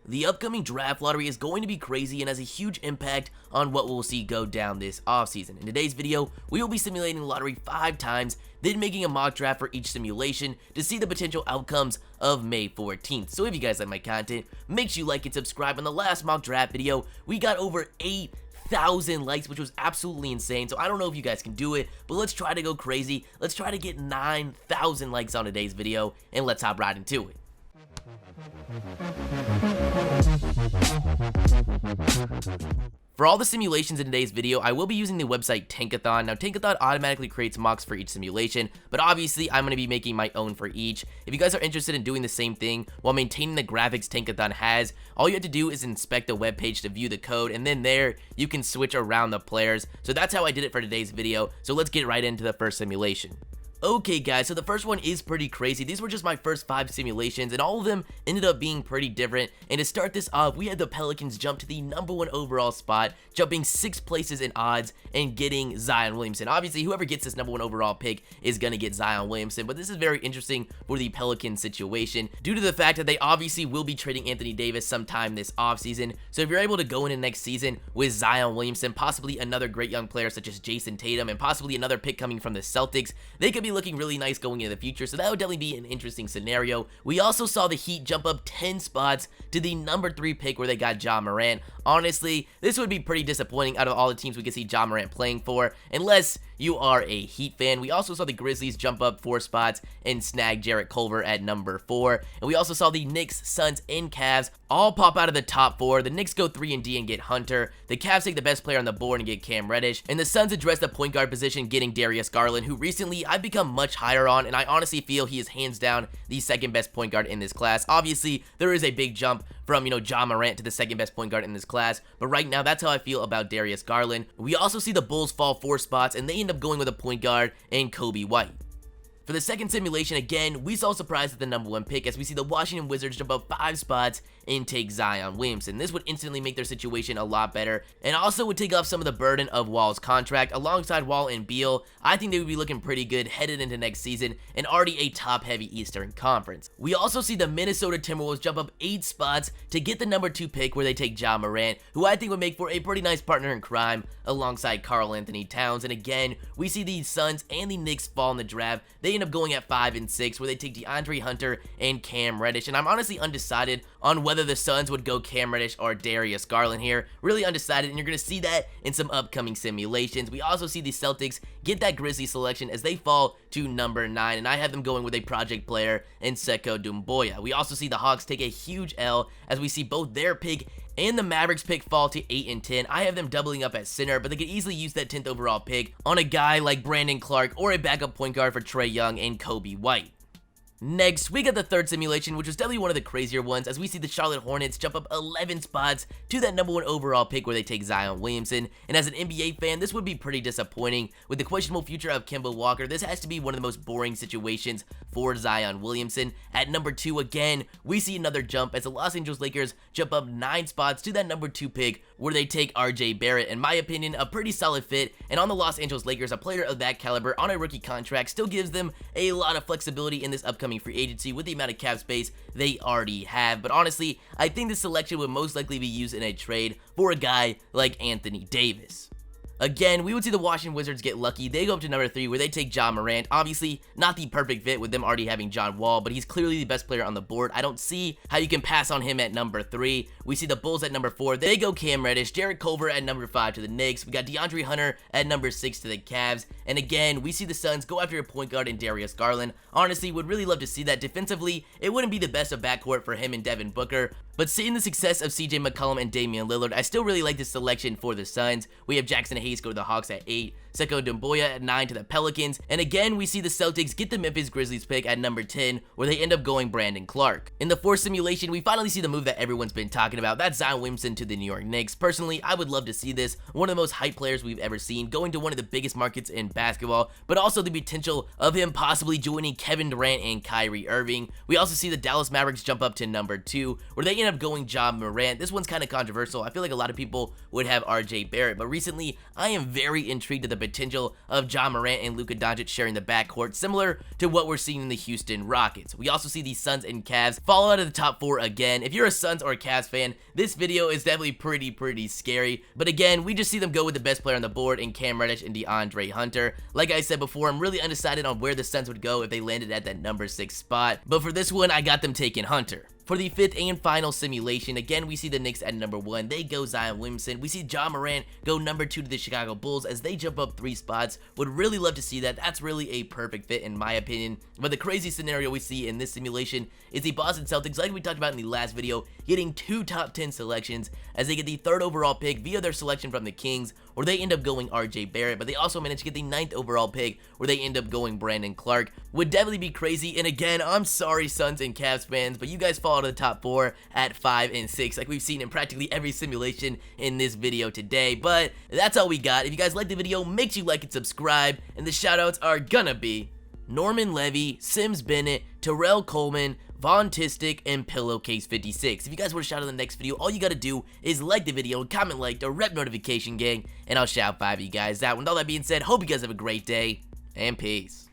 The upcoming draft lottery is going to be crazy and has a huge impact on what we'll see go down this offseason. In today's video, we will be simulating the lottery 5 times, then making a mock draft for each simulation to see the potential outcomes of May 14th. So if you guys like my content, make sure you like and subscribe. On the last mock draft video, we got over 8,000 likes, which was absolutely insane. So I don't know if you guys can do it, but let's try to go crazy. Let's try to get 9,000 likes on today's video, and let's hop right into it. For all the simulations in today's video, I will be using the website Tankathon. Now, Tankathon automatically creates mocks for each simulation, but obviously, I'm going to be making my own for each. If you guys are interested in doing the same thing while maintaining the graphics Tankathon has, all you have to do is inspect the webpage to view the code, and then there, you can switch around the players. So that's how I did it for today's video. So let's get right into the first simulation. Okay guys, so the first one is pretty crazy. These were just my first 5 simulations, and all of them ended up being pretty different. And to start this off, we had the Pelicans jump to the #1 overall spot, jumping 6 places in odds and getting Zion Williamson. Obviously, whoever gets this #1 overall pick is going to get Zion Williamson, but this is very interesting for the Pelicans situation due to the fact that they obviously will be trading Anthony Davis sometime this offseason. So if you're able to go into next season with Zion Williamson, possibly another great young player such as Jason Tatum, and possibly another pick coming from the Celtics, they could be looking really nice going into the future, so that would definitely be an interesting scenario. We also saw the Heat jump up 10 spots to the #3 pick where they got Ja Morant. Honestly, this would be pretty disappointing out of all the teams we could see Ja Morant playing for, unless you are a Heat fan. We also saw the Grizzlies jump up 4 spots and snag Jarrett Culver at #4, and we also saw the Knicks, Suns, and Cavs all pop out of the top 4. The Knicks go 3-D and get Hunter, the Cavs take the best player on the board and get Cam Reddish, and the Suns address the point guard position getting Darius Garland, who recently I've become much higher on, and I honestly feel he is hands down the second best point guard in this class. Obviously, there is a big jump from, Ja Morant to the second best point guard in this class, but right now, that's how I feel about Darius Garland. We also see the Bulls fall 4 spots, and they end up going with a point guard and Kobe White. For the second simulation, again, we saw a surprise at the #1 pick as we see the Washington Wizards jump up 5 spots and take Zion Williamson. This would instantly make their situation a lot better, and also would take off some of the burden of Wall's contract. Alongside Wall and Beal, I think they would be looking pretty good headed into next season, and already a top-heavy Eastern Conference. We also see the Minnesota Timberwolves jump up 8 spots to get the #2 pick where they take Ja Morant, who I think would make for a pretty nice partner in crime alongside Karl Anthony Towns. And again, we see the Suns and the Knicks fall in the draft. They end up going at 5 and 6 where they take DeAndre Hunter and Cam Reddish, and I'm honestly undecided on whether the Suns would go Cam Reddish or Darius Garland here. Really undecided, and you're going to see that in some upcoming simulations. We also see the Celtics get that Grizzlies selection as they fall to #9, and I have them going with a project player in Sekou Doumbouya. We also see the Hawks take a huge L as we see both their pick and the Mavericks pick fall to 8 and 10. I have them doubling up at center, but they could easily use that 10th overall pick on a guy like Brandon Clark or a backup point guard for Trae Young and Kobe White. Next, we got the third simulation, which was definitely one of the crazier ones, as we see the Charlotte Hornets jump up 11 spots to that #1 overall pick where they take Zion Williamson. And as an NBA fan, this would be pretty disappointing. With the questionable future of Kemba Walker, this has to be one of the most boring situations for Zion Williamson. At #2, again, we see another jump as the Los Angeles Lakers jump up 9 spots to that #2 pick where they take RJ Barrett. In my opinion, a pretty solid fit, and on the Los Angeles Lakers, a player of that caliber on a rookie contract still gives them a lot of flexibility in this upcoming free agency with the amount of cap space they already have. But honestly, I think this selection would most likely be used in a trade for a guy like Anthony Davis. Again, we would see the Washington Wizards get lucky. They go up to #3 where they take Ja Morant. Obviously, not the perfect fit with them already having John Wall, but he's clearly the best player on the board. I don't see how you can pass on him at #3. We see the Bulls at #4. They go Cam Reddish, Jarrett Culver at #5 to the Knicks. We got DeAndre Hunter at #6 to the Cavs. And again, we see the Suns go after a point guard in Darius Garland. Honestly, would really love to see that. Defensively, it wouldn't be the best of backcourt for him and Devin Booker, but seeing the success of CJ McCollum and Damian Lillard, I still really like this selection for the Suns. We have Jackson Hayes go to the Hawks at 8, Sekou Doumbouya at 9 to the Pelicans, and again we see the Celtics get the Memphis Grizzlies pick at #10 where they end up going Brandon Clark. In the fourth simulation, we finally see the move that everyone's been talking about. That's Zion Williamson to the New York Knicks. Personally, I would love to see this. One of the most hyped players we've ever seen, going to one of the biggest markets in basketball, but also the potential of him possibly joining Kevin Durant and Kyrie Irving. We also see the Dallas Mavericks jump up to #2 where they end up going Ja Morant. This one's kind of controversial. I feel like a lot of people would have RJ Barrett, but recently I am very intrigued at the potential of Ja Morant and Luka Doncic sharing the backcourt, similar to what we're seeing in the Houston Rockets. We also see the Suns and Cavs fall out of the top 4 again. If you're a Suns or a Cavs fan, this video is definitely pretty scary. But again, we just see them go with the best player on the board in Cam Reddish and DeAndre Hunter. Like I said before, I'm really undecided on where the Suns would go if they landed at that number 6 spot. But for this one, I got them taking Hunter. For the 5th and final simulation, again, we see the Knicks at number 1. They go Zion Williamson. We see Ja Morant go number 2 to the Chicago Bulls as they jump up 3 spots. Would really love to see that. That's really a perfect fit in my opinion. But the crazy scenario we see in this simulation is the Boston Celtics, like we talked about in the last video, getting 2 top 10 selections as they get the 3rd overall pick via their selection from the Kings, where they end up going RJ Barrett, but they also managed to get the 9th overall pick where they end up going Brandon Clark. Would definitely be crazy. And again, I'm sorry Suns and Cavs fans, but you guys fall out of the top 4 at 5 and 6 like we've seen in practically every simulation in this video today. But that's all we got. If you guys liked the video, make sure you like and subscribe, and the shoutouts are gonna be Norman Levy, Sims Bennett, Terrell Coleman, Von Tistic, and Pillowcase 56. If you guys want to shout out in the next video, all you gotta do is like the video, comment like the rep notification gang, and I'll shout 5 of you guys out. With all that being said, hope you guys have a great day, and peace.